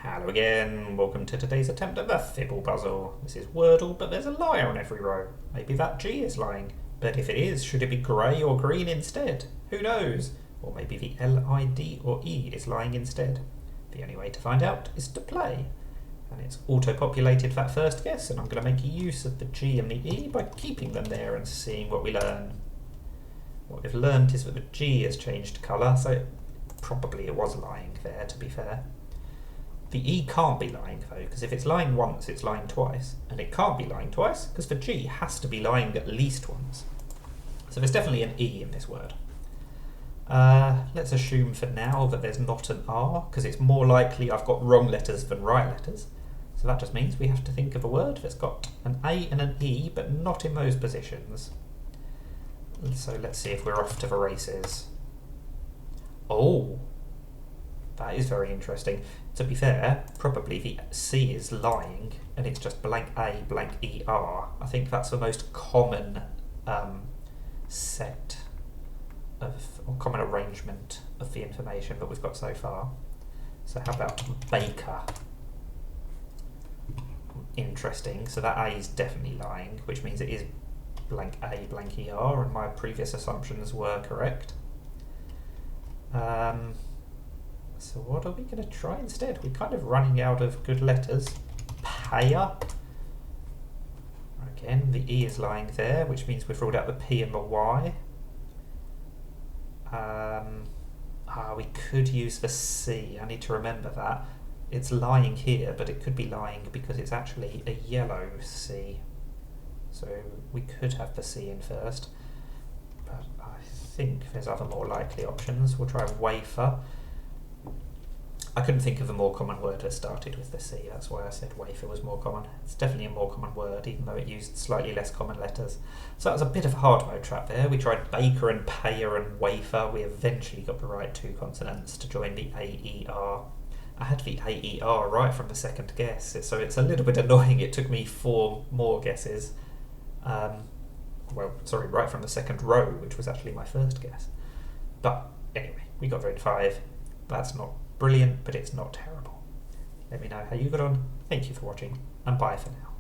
Hello again, welcome to today's attempt at the Fibble puzzle. This is Wordle, but there's a lie on every row. Maybe that G is lying, but if it is, should it be grey or green instead? Who knows? Or maybe the L, I, D or E is lying instead. The only way to find out is to play. And it's auto-populated that first guess, and I'm going to make use of the G and the E by keeping them there and seeing what we learn. What we've learned is that the G has changed colour, so probably it was lying there, to be fair. The E can't be lying though, because if it's lying once, it's lying twice. And it can't be lying twice, because the G has to be lying at least once. So there's definitely an E in this word. Let's assume for now that there's not an R, because it's more likely I've got wrong letters than right letters. So that just means we have to think of a word that's got an A and an E, but not in those positions. So let's see if we're off to the races. Oh! That is very interesting. To be fair, probably the C is lying and it's just blank A, blank ER. I think that's the most common set of, or common arrangement of the information that we've got so far. So how about baker? Interesting. So that A is definitely lying, which means it is blank A, blank ER, and my previous assumptions were correct. So what are we going to try instead? We're kind of running out of good letters. Payer. Again, the E is lying there, which means we've ruled out the P and the Y. We could use the C. I need to remember that. It's lying here, but it could be lying because it's actually a yellow C. So we could have the C in first. But I think there's other more likely options. We'll try wafer. I couldn't think of a more common word that started with the C, that's why I said wafer was more common. It's definitely a more common word, even though it used slightly less common letters. So that was a bit of a hard mode trap there. We tried baker and payer and wafer. We eventually got the right two consonants to join the A-E-R. I had the A-E-R right from the second guess, so it's a little bit annoying. It took me 4 more guesses. Right from the second row, which was actually my first guess. But anyway, we got vote 5. That's not brilliant, but it's not terrible. Let me know how you got on. Thank you for watching, and bye for now.